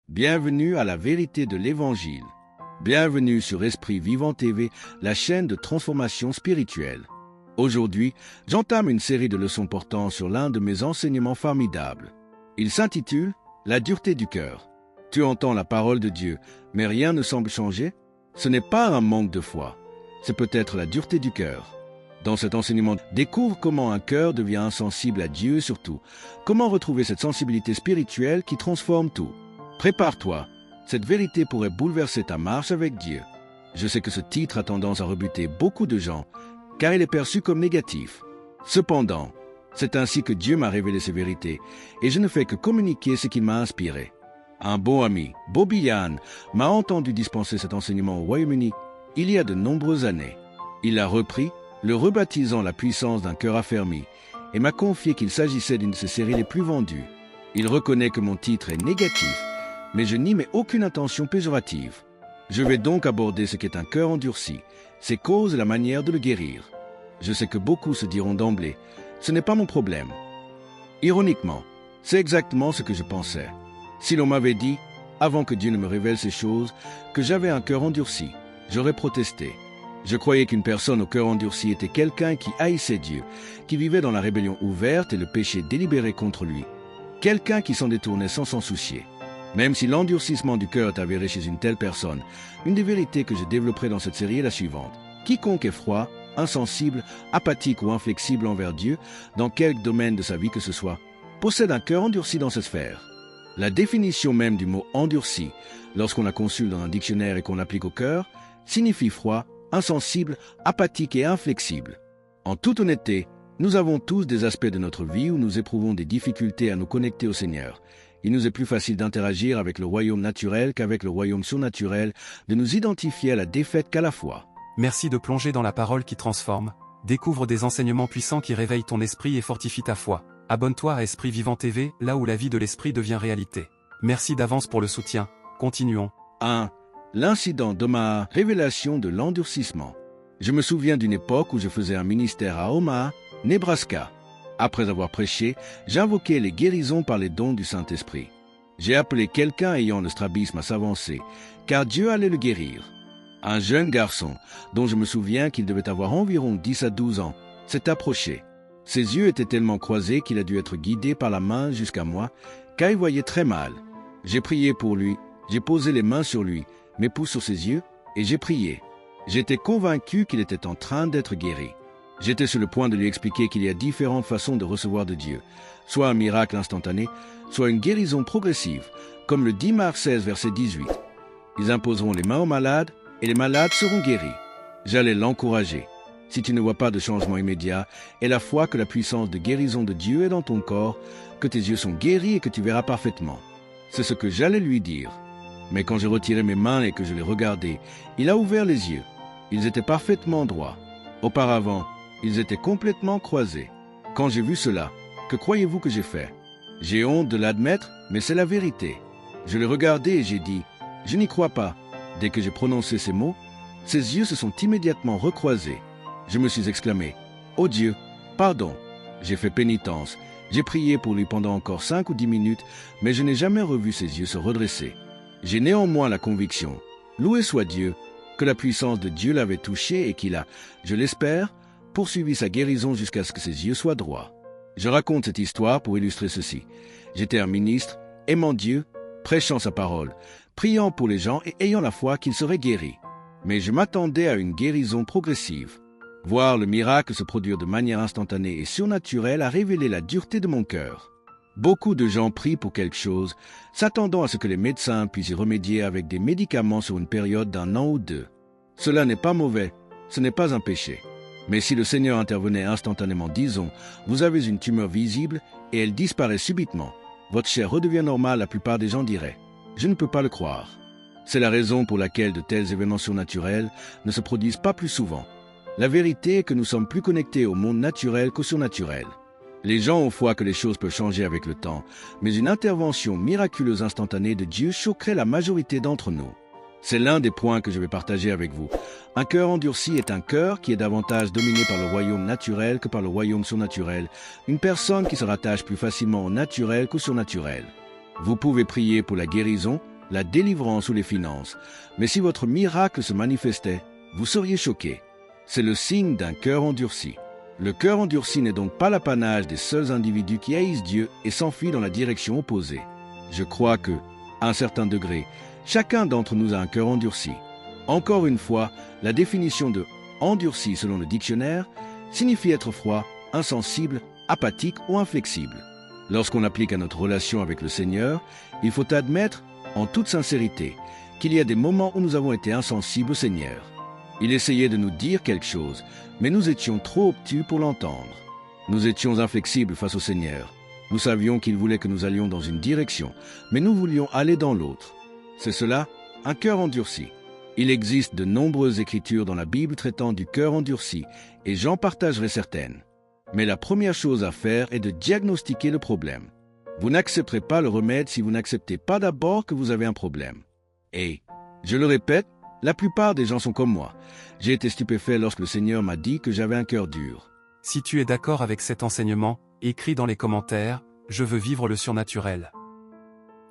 Bienvenue à la vérité de l'Évangile. Bienvenue sur Esprit Vivant TV, la chaîne de transformation spirituelle. Aujourd'hui, j'entame une série de leçons portant sur l'un de mes enseignements formidables. Il s'intitule « La dureté du cœur ». Tu entends la parole de Dieu, mais rien ne semble changer? Ce n'est pas un manque de foi, c'est peut-être la dureté du cœur. Dans cet enseignement, découvre comment un cœur devient insensible à Dieu et surtout, comment retrouver cette sensibilité spirituelle qui transforme tout. Prépare-toi, cette vérité pourrait bouleverser ta marche avec Dieu. Je sais que ce titre a tendance à rebuter beaucoup de gens, car il est perçu comme négatif. Cependant, c'est ainsi que Dieu m'a révélé ces vérités, et je ne fais que communiquer ce qu'il m'a inspiré. Un bon ami, Bobby Yann, m'a entendu dispenser cet enseignement au Royaume-Uni il y a de nombreuses années. Il l'a repris, le rebaptisant la puissance d'un cœur affermi, et m'a confié qu'il s'agissait d'une de ses séries les plus vendues. Il reconnaît que mon titre est négatif, mais je n'y mets aucune intention péjorative. Je vais donc aborder ce qu'est un cœur endurci, ses causes et la manière de le guérir. Je sais que beaucoup se diront d'emblée, ce n'est pas mon problème. Ironiquement, c'est exactement ce que je pensais. Si l'on m'avait dit, avant que Dieu ne me révèle ces choses, que j'avais un cœur endurci, j'aurais protesté. Je croyais qu'une personne au cœur endurci était quelqu'un qui haïssait Dieu, qui vivait dans la rébellion ouverte et le péché délibéré contre lui. Quelqu'un qui s'en détournait sans s'en soucier. Même si l'endurcissement du cœur est avéré chez une telle personne, une des vérités que je développerai dans cette série est la suivante. Quiconque est froid, insensible, apathique ou inflexible envers Dieu, dans quelque domaine de sa vie que ce soit, possède un cœur endurci dans cette sphère. La définition même du mot endurci, lorsqu'on la consulte dans un dictionnaire et qu'on l'applique au cœur, signifie froid, insensible, apathique et inflexible. En toute honnêteté, nous avons tous des aspects de notre vie où nous éprouvons des difficultés à nous connecter au Seigneur. Il nous est plus facile d'interagir avec le royaume naturel qu'avec le royaume surnaturel, de nous identifier à la défaite qu'à la foi. Merci de plonger dans la parole qui transforme. Découvre des enseignements puissants qui réveillent ton esprit et fortifient ta foi. Abonne-toi à Esprit Vivant TV, là où la vie de l'esprit devient réalité. Merci d'avance pour le soutien. Continuons. 1. L'incident de ma révélation de l'endurcissement. Je me souviens d'une époque où je faisais un ministère à Omaha, Nebraska. Après avoir prêché, j'invoquais les guérisons par les dons du Saint-Esprit. J'ai appelé quelqu'un ayant le strabisme à s'avancer, car Dieu allait le guérir. Un jeune garçon, dont je me souviens qu'il devait avoir environ 10 à 12 ans, s'est approché. Ses yeux étaient tellement croisés qu'il a dû être guidé par la main jusqu'à moi, car il voyait très mal. J'ai prié pour lui, j'ai posé les mains sur lui, mes pouces sur ses yeux, et j'ai prié. J'étais convaincu qu'il était en train d'être guéri. J'étais sur le point de lui expliquer qu'il y a différentes façons de recevoir de Dieu, soit un miracle instantané, soit une guérison progressive, comme le dit Marc 16, verset 18. Ils imposeront les mains aux malades, et les malades seront guéris. J'allais l'encourager. Si tu ne vois pas de changement immédiat, aie la foi que la puissance de guérison de Dieu est dans ton corps, que tes yeux sont guéris et que tu verras parfaitement. C'est ce que j'allais lui dire. Mais quand j'ai retiré mes mains et que je l'ai regardé, il a ouvert les yeux. Ils étaient parfaitement droits. Auparavant, ils étaient complètement croisés. Quand j'ai vu cela, que croyez-vous que j'ai fait? J'ai honte de l'admettre, mais c'est la vérité. Je l'ai regardé et j'ai dit, « Je n'y crois pas ». Dès que j'ai prononcé ces mots, ses yeux se sont immédiatement recroisés. Je me suis exclamé, « Oh Dieu, pardon ». J'ai fait pénitence. J'ai prié pour lui pendant encore 5 ou 10 minutes, mais je n'ai jamais revu ses yeux se redresser. J'ai néanmoins la conviction, loué soit Dieu, que la puissance de Dieu l'avait touché et qu'il a, je l'espère, poursuivi sa guérison jusqu'à ce que ses yeux soient droits. Je raconte cette histoire pour illustrer ceci. J'étais un ministre, aimant Dieu, prêchant sa parole, priant pour les gens et ayant la foi qu'ils seraient guéris. Mais je m'attendais à une guérison progressive. Voir le miracle se produire de manière instantanée et surnaturelle a révélé la dureté de mon cœur. Beaucoup de gens prient pour quelque chose, s'attendant à ce que les médecins puissent y remédier avec des médicaments sur une période d'1 an ou 2. Cela n'est pas mauvais, ce n'est pas un péché. Mais si le Seigneur intervenait instantanément, disons, vous avez une tumeur visible et elle disparaît subitement, votre chair redevient normale, la plupart des gens diraient, je ne peux pas le croire. C'est la raison pour laquelle de tels événements surnaturels ne se produisent pas plus souvent. La vérité est que nous sommes plus connectés au monde naturel qu'au surnaturel. Les gens ont foi que les choses peuvent changer avec le temps, mais une intervention miraculeuse instantanée de Dieu choquerait la majorité d'entre nous. C'est l'un des points que je vais partager avec vous. Un cœur endurci est un cœur qui est davantage dominé par le royaume naturel que par le royaume surnaturel, une personne qui se rattache plus facilement au naturel qu'au surnaturel. Vous pouvez prier pour la guérison, la délivrance ou les finances, mais si votre miracle se manifestait, vous seriez choqués. C'est le signe d'un cœur endurci. Le cœur endurci n'est donc pas l'apanage des seuls individus qui haïssent Dieu et s'enfuient dans la direction opposée. Je crois que, à un certain degré, chacun d'entre nous a un cœur endurci. Encore une fois, la définition de endurci selon le dictionnaire signifie être froid, insensible, apathique ou inflexible. Lorsqu'on applique à notre relation avec le Seigneur, il faut admettre, en toute sincérité, qu'il y a des moments où nous avons été insensibles au Seigneur. Il essayait de nous dire quelque chose, mais nous étions trop obtus pour l'entendre. Nous étions inflexibles face au Seigneur. Nous savions qu'il voulait que nous allions dans une direction, mais nous voulions aller dans l'autre. C'est cela, un cœur endurci. Il existe de nombreuses écritures dans la Bible traitant du cœur endurci, et j'en partagerai certaines. Mais la première chose à faire est de diagnostiquer le problème. Vous n'accepterez pas le remède si vous n'acceptez pas d'abord que vous avez un problème. Et, je le répète, la plupart des gens sont comme moi. J'ai été stupéfait lorsque le Seigneur m'a dit que j'avais un cœur dur. Si tu es d'accord avec cet enseignement, écris dans les commentaires « Je veux vivre le surnaturel ».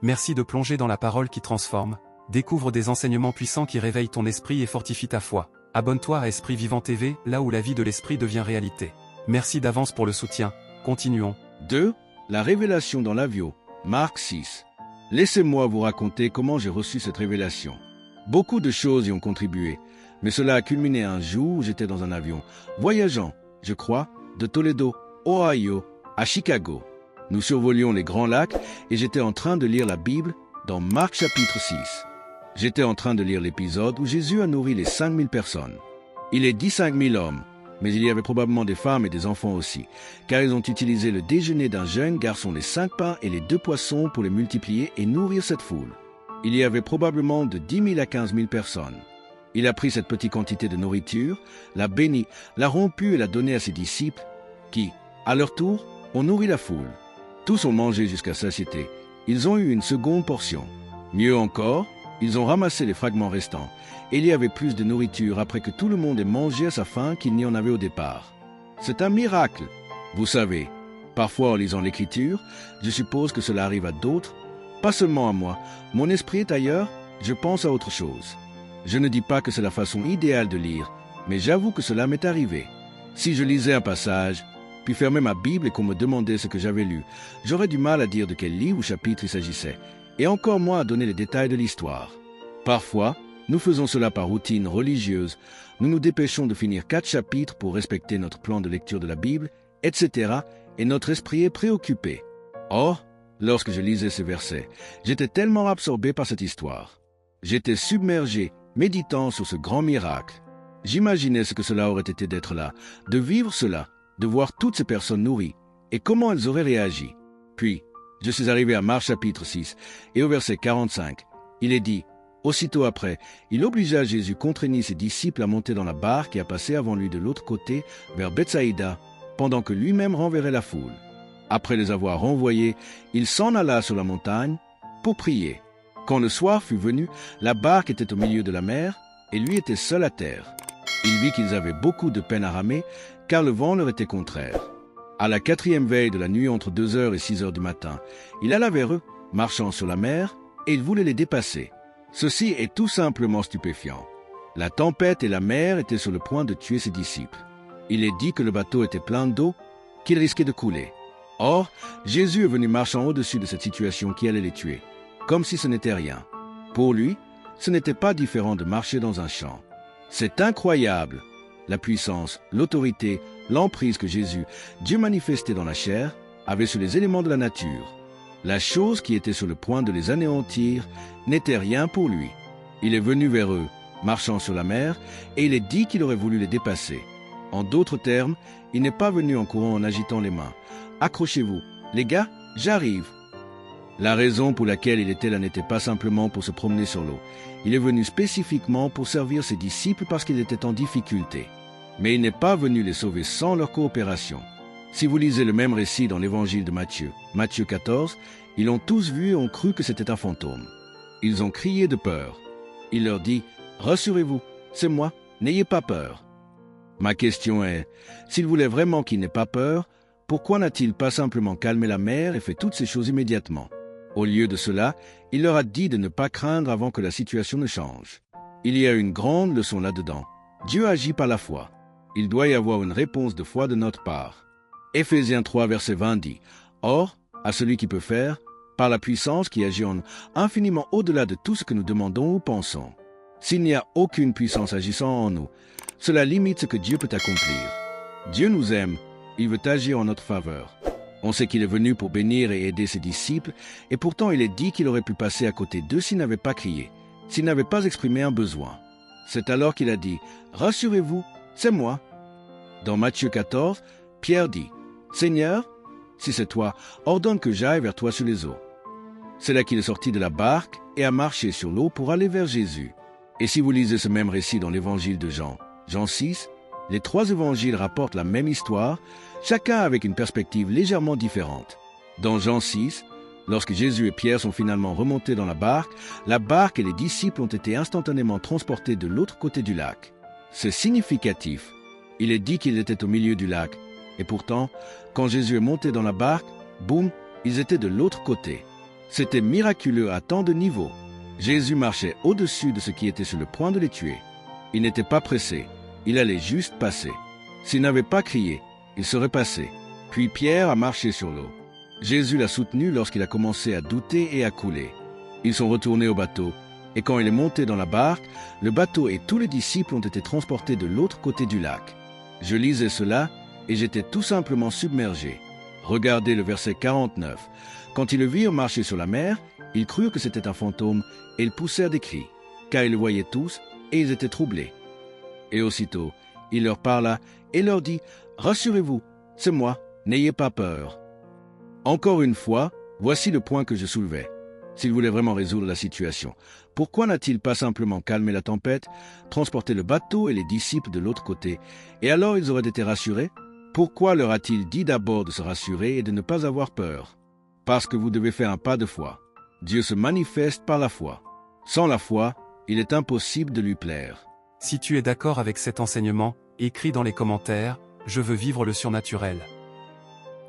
Merci de plonger dans la parole qui transforme. Découvre des enseignements puissants qui réveillent ton esprit et fortifient ta foi. Abonne-toi à Esprit Vivant TV, là où la vie de l'esprit devient réalité. Merci d'avance pour le soutien. Continuons. 2. La révélation dans l'avion. Marc 6. Laissez-moi vous raconter comment j'ai reçu cette révélation. Beaucoup de choses y ont contribué, mais cela a culminé un jour où j'étais dans un avion, voyageant, je crois, de Toledo, Ohio, à Chicago. Nous survolions les Grands Lacs et j'étais en train de lire la Bible dans Marc chapitre 6. J'étais en train de lire l'épisode où Jésus a nourri les 5000 personnes. Il est dit 5000 hommes, mais il y avait probablement des femmes et des enfants aussi, car ils ont utilisé le déjeuner d'un jeune garçon, les 5 pains et les 2 poissons pour les multiplier et nourrir cette foule. Il y avait probablement de 10 000 à 15 000 personnes. Il a pris cette petite quantité de nourriture, l'a bénie, l'a rompue et l'a donnée à ses disciples, qui, à leur tour, ont nourri la foule. Tous ont mangé jusqu'à satiété. Ils ont eu une seconde portion. Mieux encore, ils ont ramassé les fragments restants, et il y avait plus de nourriture après que tout le monde ait mangé à sa faim qu'il n'y en avait au départ. C'est un miracle. Vous savez, parfois en lisant l'Écriture, je suppose que cela arrive à d'autres, pas seulement à moi. Mon esprit est ailleurs, je pense à autre chose. Je ne dis pas que c'est la façon idéale de lire, mais j'avoue que cela m'est arrivé. Si je lisais un passage, puis fermais ma Bible et qu'on me demandait ce que j'avais lu, j'aurais du mal à dire de quel livre ou chapitre il s'agissait, et encore moins à donner les détails de l'histoire. Parfois, nous faisons cela par routine religieuse, nous nous dépêchons de finir 4 chapitres pour respecter notre plan de lecture de la Bible, etc., et notre esprit est préoccupé. Or, lorsque je lisais ces versets, j'étais tellement absorbé par cette histoire. J'étais submergé, méditant sur ce grand miracle. J'imaginais ce que cela aurait été d'être là, de vivre cela, de voir toutes ces personnes nourries, et comment elles auraient réagi. Puis, je suis arrivé à Marc chapitre 6, et au verset 45, il est dit, « Aussitôt après, il obligea Jésus contraignit ses disciples à monter dans la barque et à passer avant lui de l'autre côté, vers Bethsaïda, pendant que lui-même renverrait la foule. Après les avoir renvoyés, il s'en alla sur la montagne pour prier. Quand le soir fut venu, la barque était au milieu de la mer, et lui était seul à terre. Il vit qu'ils avaient beaucoup de peine à ramer, car le vent leur était contraire. À la 4e veille de la nuit entre 2h et 6h du matin, il alla vers eux, marchant sur la mer, et il voulait les dépasser. Ceci est tout simplement stupéfiant. La tempête et la mer étaient sur le point de tuer ses disciples. Il est dit que le bateau était plein d'eau, qu'il risquait de couler. Or, Jésus est venu marchant au-dessus de cette situation qui allait les tuer, comme si ce n'était rien. Pour lui, ce n'était pas différent de marcher dans un champ. C'est incroyable, la puissance, l'autorité, l'emprise que Jésus, Dieu manifesté dans la chair, avait sur les éléments de la nature. La chose qui était sur le point de les anéantir n'était rien pour lui. Il est venu vers eux, marchant sur la mer, et il est dit qu'il aurait voulu les dépasser. En d'autres termes, il n'est pas venu en courant en agitant les mains. « Accrochez-vous, les gars, j'arrive !» La raison pour laquelle il était là n'était pas simplement pour se promener sur l'eau. Il est venu spécifiquement pour servir ses disciples parce qu'il était en difficulté. Mais il n'est pas venu les sauver sans leur coopération. Si vous lisez le même récit dans l'évangile de Matthieu, Matthieu 14, ils l'ont tous vu et ont cru que c'était un fantôme. Ils ont crié de peur. Il leur dit « Rassurez-vous, c'est moi, n'ayez pas peur ». Ma question est, s'il voulait vraiment qu'il n'ait pas peur, pourquoi n'a-t-il pas simplement calmé la mer et fait toutes ces choses immédiatement? Au lieu de cela, il leur a dit de ne pas craindre avant que la situation ne change. Il y a une grande leçon là-dedans. Dieu agit par la foi. Il doit y avoir une réponse de foi de notre part. Éphésiens 3, verset 20 dit « Or, à celui qui peut faire, par la puissance qui agit en nous, infiniment au-delà de tout ce que nous demandons ou pensons. » S'il n'y a aucune puissance agissant en nous, cela limite ce que Dieu peut accomplir. Dieu nous aime, il veut agir en notre faveur. On sait qu'il est venu pour bénir et aider ses disciples, et pourtant il est dit qu'il aurait pu passer à côté d'eux s'il n'avait pas crié, s'il n'avait pas exprimé un besoin. C'est alors qu'il a dit « Rassurez-vous, c'est moi ». Dans Matthieu 14, Pierre dit « Seigneur, si c'est toi, ordonne que j'aille vers toi sur les eaux. » C'est là qu'il est sorti de la barque et a marché sur l'eau pour aller vers Jésus. Et si vous lisez ce même récit dans l'évangile de Jean, Jean 6, les 3 évangiles rapportent la même histoire, chacun avec une perspective légèrement différente. Dans Jean 6, lorsque Jésus et Pierre sont finalement remontés dans la barque et les disciples ont été instantanément transportés de l'autre côté du lac. C'est significatif. Il est dit qu'ils étaient au milieu du lac. Et pourtant, quand Jésus est monté dans la barque, boum, ils étaient de l'autre côté. C'était miraculeux à tant de niveaux. Jésus marchait au-dessus de ce qui était sur le point de les tuer. Il n'était pas pressé, il allait juste passer. S'il n'avait pas crié, il serait passé. Puis Pierre a marché sur l'eau. Jésus l'a soutenu lorsqu'il a commencé à douter et à couler. Ils sont retournés au bateau, et quand il est monté dans la barque, le bateau et tous les disciples ont été transportés de l'autre côté du lac. Je lisais cela, et j'étais tout simplement submergé. Regardez le verset 49. Quand ils le virent marcher sur la mer, ils crurent que c'était un fantôme, et ils poussèrent des cris, car ils le voyaient tous, et ils étaient troublés. Et aussitôt, il leur parla, et leur dit, « Rassurez-vous, c'est moi, n'ayez pas peur. » Encore une fois, voici le point que je soulevais. S'il voulait vraiment résoudre la situation, pourquoi n'a-t-il pas simplement calmé la tempête, transporté le bateau et les disciples de l'autre côté, et alors ils auraient été rassurés? Pourquoi leur a-t-il dit d'abord de se rassurer et de ne pas avoir peur? Parce que vous devez faire un pas de foi. Dieu se manifeste par la foi. Sans la foi, il est impossible de lui plaire. Si tu es d'accord avec cet enseignement, écris dans les commentaires « Je veux vivre le surnaturel ».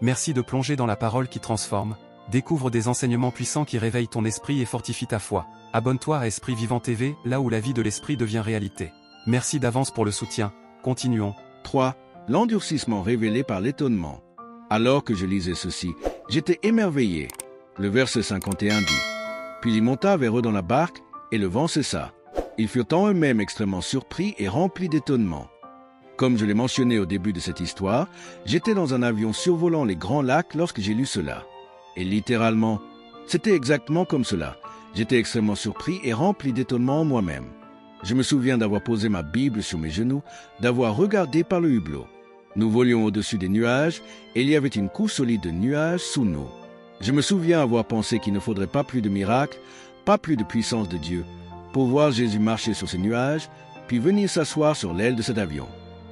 Merci de plonger dans la parole qui transforme. Découvre des enseignements puissants qui réveillent ton esprit et fortifient ta foi. Abonne-toi à Esprit Vivant TV, là où la vie de l'esprit devient réalité. Merci d'avance pour le soutien. Continuons. 3. L'endurcissement révélé par l'étonnement. Alors que je lisais ceci, j'étais émerveillé. Le verset 51 dit « Puis il monta vers eux dans la barque, et le vent cessa. Ils furent en eux-mêmes extrêmement surpris et remplis d'étonnement. » Comme je l'ai mentionné au début de cette histoire, j'étais dans un avion survolant les grands lacs lorsque j'ai lu cela. Et littéralement, c'était exactement comme cela. J'étais extrêmement surpris et rempli d'étonnement en moi-même. Je me souviens d'avoir posé ma Bible sur mes genoux, d'avoir regardé par le hublot. Nous volions au-dessus des nuages, et il y avait une couche solide de nuages sous nous. Je me souviens avoir pensé qu'il ne faudrait pas plus de miracles, pas plus de puissance de Dieu, pour voir Jésus marcher sur ces nuages, puis venir s'asseoir sur l'aile de cet avion.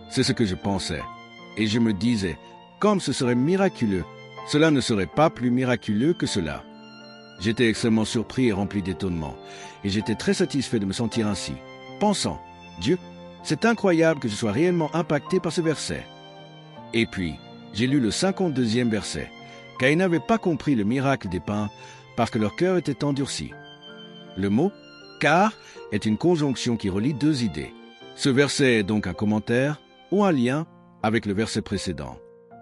C'est ce que je pensais. Et je me disais, comme ce serait miraculeux, cela ne serait pas plus miraculeux que cela. J'étais extrêmement surpris et rempli d'étonnement, et j'étais très satisfait de me sentir ainsi, pensant, Dieu, c'est incroyable que je sois réellement impacté par ce verset. Et puis, j'ai lu le 52e verset, car ils n'avaient pas compris le miracle des pains, parce que leur cœur était endurci. Le mot « car » est une conjonction qui relie 2 idées. Ce verset est donc un commentaire ou un lien avec le verset précédent.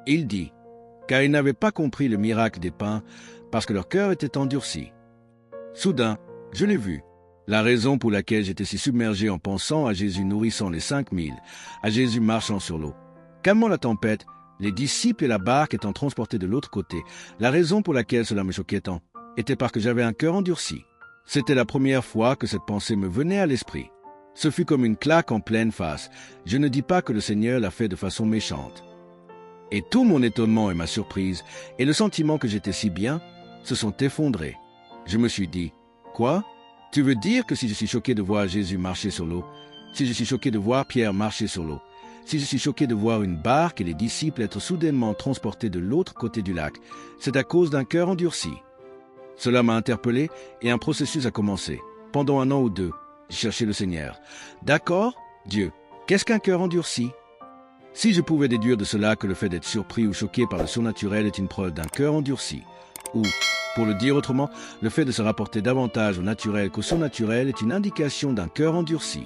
Il dit « car ils n'avaient pas compris le miracle des pains, parce que leur cœur était endurci. » Soudain, je l'ai vu. La raison pour laquelle j'étais si submergé en pensant à Jésus nourrissant les 5000, à Jésus marchant sur l'eau, calmant la tempête, les disciples et la barque étant transportés de l'autre côté, la raison pour laquelle cela me choquait tant, était parce que j'avais un cœur endurci. C'était la première fois que cette pensée me venait à l'esprit. Ce fut comme une claque en pleine face. Je ne dis pas que le Seigneur l'a fait de façon méchante. Et tout mon étonnement et ma surprise, et le sentiment que j'étais si bien, se sont effondrés. Je me suis dit, « Quoi? Tu veux dire que si je suis choqué de voir Jésus marcher sur l'eau, si je suis choqué de voir Pierre marcher sur l'eau, si je suis choqué de voir une barque et les disciples être soudainement transportés de l'autre côté du lac, c'est à cause d'un cœur endurci. » Cela m'a interpellé et un processus a commencé. Pendant 1 an ou 2, j'ai cherché le Seigneur. D'accord, Dieu, qu'est-ce qu'un cœur endurci? Si je pouvais déduire de cela que le fait d'être surpris ou choqué par le surnaturel est une preuve d'un cœur endurci, ou Pour le dire autrement, le fait de se rapporter davantage au naturel qu'au surnaturel est une indication d'un cœur endurci.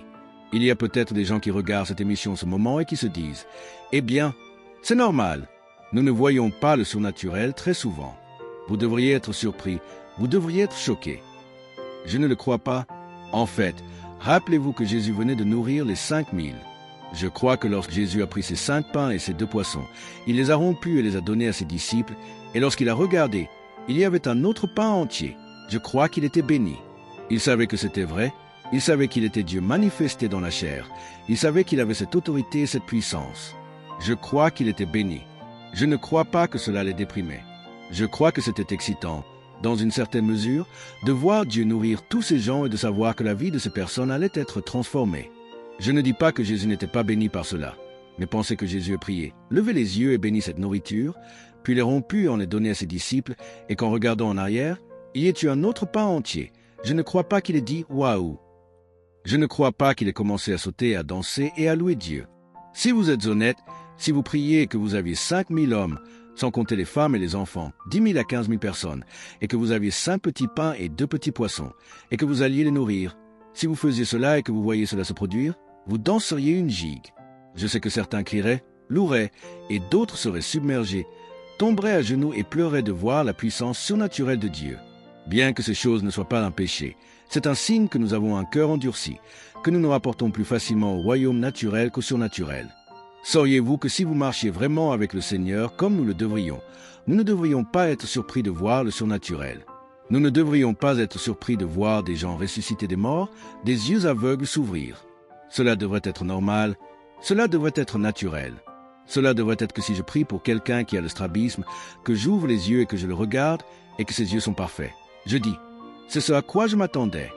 Il y a peut-être des gens qui regardent cette émission en ce moment et qui se disent « Eh bien, c'est normal, nous ne voyons pas le surnaturel très souvent. Vous devriez être surpris, vous devriez être choqués. » Je ne le crois pas. En fait, rappelez-vous que Jésus venait de nourrir les 5000. Je crois que lorsque Jésus a pris ses 5 pains et ses 2 poissons, il les a rompus et les a donnés à ses disciples, et lorsqu'il a regardé, il y avait un autre pain entier. Je crois qu'il était béni. Il savait que c'était vrai, il savait qu'il était Dieu manifesté dans la chair, il savait qu'il avait cette autorité et cette puissance. Je crois qu'il était béni. Je ne crois pas que cela les déprimait. Je crois que c'était excitant, dans une certaine mesure, de voir Dieu nourrir tous ces gens et de savoir que la vie de ces personnes allait être transformée. Je ne dis pas que Jésus n'était pas béni par cela, mais pensez que Jésus a prié, levez les yeux et bénit cette nourriture, puis les rompus et en les donnait à ses disciples, et qu'en regardant en arrière, il y ait eu un autre pain entier. Je ne crois pas qu'il ait dit « Waouh ». Je ne crois pas qu'il ait commencé à sauter, à danser et à louer Dieu. Si vous êtes honnête, si vous priez et que vous aviez 5000 hommes, sans compter les femmes et les enfants, 10 000 à 15 000 personnes, et que vous aviez 5 petits pains et 2 petits poissons, et que vous alliez les nourrir, si vous faisiez cela et que vous voyiez cela se produire, vous danseriez une gigue. Je sais que certains crieraient, loueraient, et d'autres seraient submergés, tomberaient à genoux et pleuraient de voir la puissance surnaturelle de Dieu. Bien que ces choses ne soient pas un péché, c'est un signe que nous avons un cœur endurci, que nous nous rapportons plus facilement au royaume naturel qu'au surnaturel. Sauriez-vous que si vous marchiez vraiment avec le Seigneur comme nous le devrions, nous ne devrions pas être surpris de voir le surnaturel. Nous ne devrions pas être surpris de voir des gens ressusciter des morts, des yeux aveugles s'ouvrir. Cela devrait être normal, cela devrait être naturel. Cela devrait être que si je prie pour quelqu'un qui a le strabisme, que j'ouvre les yeux et que je le regarde et que ses yeux sont parfaits. Je dis, c'est ce à quoi je m'attendais.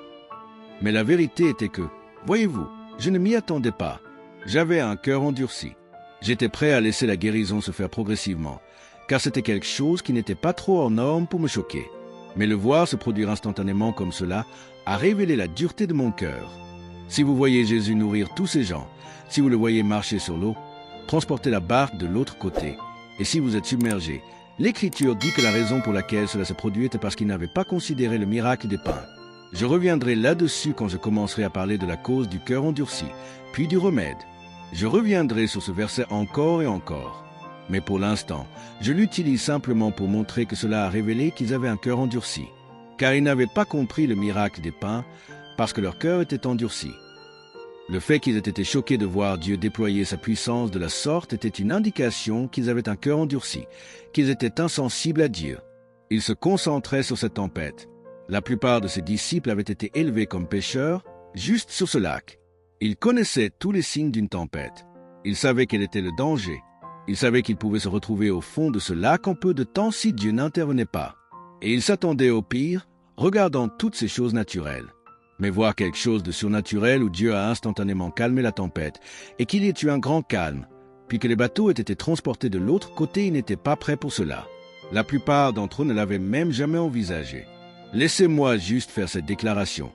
Mais la vérité était que, voyez-vous, je ne m'y attendais pas. J'avais un cœur endurci. J'étais prêt à laisser la guérison se faire progressivement, car c'était quelque chose qui n'était pas trop hors norme pour me choquer. Mais le voir se produire instantanément comme cela a révélé la dureté de mon cœur. Si vous voyez Jésus nourrir tous ces gens, si vous le voyez marcher sur l'eau, transporter la barque de l'autre côté, et si vous êtes submergé, l'Écriture dit que la raison pour laquelle cela se produit était parce qu'il n'avait pas considéré le miracle des pains. Je reviendrai là-dessus quand je commencerai à parler de la cause du cœur endurci, puis du remède. Je reviendrai sur ce verset encore et encore. Mais pour l'instant, je l'utilise simplement pour montrer que cela a révélé qu'ils avaient un cœur endurci, car ils n'avaient pas compris le miracle des pains, parce que leur cœur était endurci. Le fait qu'ils aient été choqués de voir Dieu déployer sa puissance de la sorte était une indication qu'ils avaient un cœur endurci, qu'ils étaient insensibles à Dieu. Ils se concentraient sur cette tempête. La plupart de ses disciples avaient été élevés comme pêcheurs, juste sur ce lac. Ils connaissaient tous les signes d'une tempête. Ils savaient quel était le danger. Ils savaient qu'ils pouvaient se retrouver au fond de ce lac en peu de temps si Dieu n'intervenait pas. Et ils s'attendaient au pire, regardant toutes ces choses naturelles. Mais voir quelque chose de surnaturel où Dieu a instantanément calmé la tempête et qu'il y ait eu un grand calme, puis que les bateaux aient été transportés de l'autre côté, ils n'étaient pas prêts pour cela. La plupart d'entre eux ne l'avaient même jamais envisagé. Laissez-moi juste faire cette déclaration.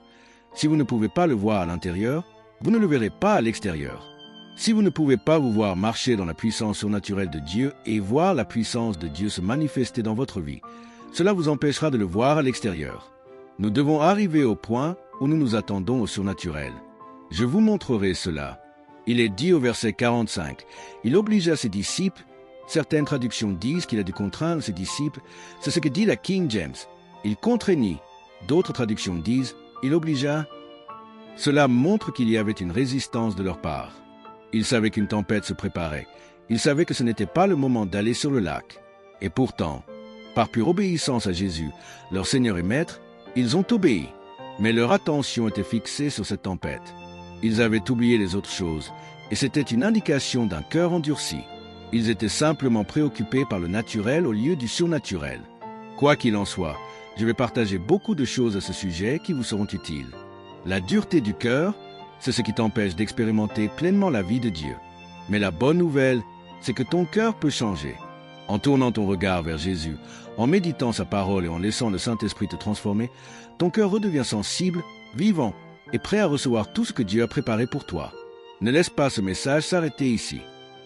Si vous ne pouvez pas le voir à l'intérieur, vous ne le verrez pas à l'extérieur. Si vous ne pouvez pas vous voir marcher dans la puissance surnaturelle de Dieu et voir la puissance de Dieu se manifester dans votre vie, cela vous empêchera de le voir à l'extérieur. Nous devons arriver au point où nous nous attendons au surnaturel. Je vous montrerai cela. Il est dit au verset 45, il obligea ses disciples, certaines traductions disent qu'il a dû contraindre ses disciples, c'est ce que dit la King James. Il contraignit, d'autres traductions disent, il obligea. Cela montre qu'il y avait une résistance de leur part. Ils savaient qu'une tempête se préparait. Ils savaient que ce n'était pas le moment d'aller sur le lac. Et pourtant, par pure obéissance à Jésus, leur Seigneur et Maître, ils ont obéi. Mais leur attention était fixée sur cette tempête. Ils avaient oublié les autres choses, et c'était une indication d'un cœur endurci. Ils étaient simplement préoccupés par le naturel au lieu du surnaturel. Quoi qu'il en soit, je vais partager beaucoup de choses à ce sujet qui vous seront utiles. La dureté du cœur, c'est ce qui t'empêche d'expérimenter pleinement la vie de Dieu. Mais la bonne nouvelle, c'est que ton cœur peut changer. En tournant ton regard vers Jésus, en méditant sa parole et en laissant le Saint-Esprit te transformer, ton cœur redevient sensible, vivant et prêt à recevoir tout ce que Dieu a préparé pour toi. Ne laisse pas ce message s'arrêter ici.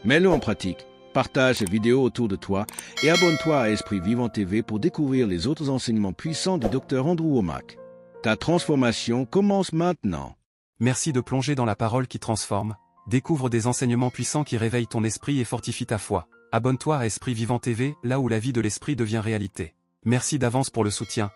Mets-le en pratique. Partage cette vidéo autour de toi et abonne-toi à Esprit Vivant TV pour découvrir les autres enseignements puissants du Dr Andrew Wommack. Ta transformation commence maintenant. Merci de plonger dans la parole qui transforme. Découvre des enseignements puissants qui réveillent ton esprit et fortifient ta foi. Abonne-toi à Esprit Vivant TV, là où la vie de l'esprit devient réalité. Merci d'avance pour le soutien.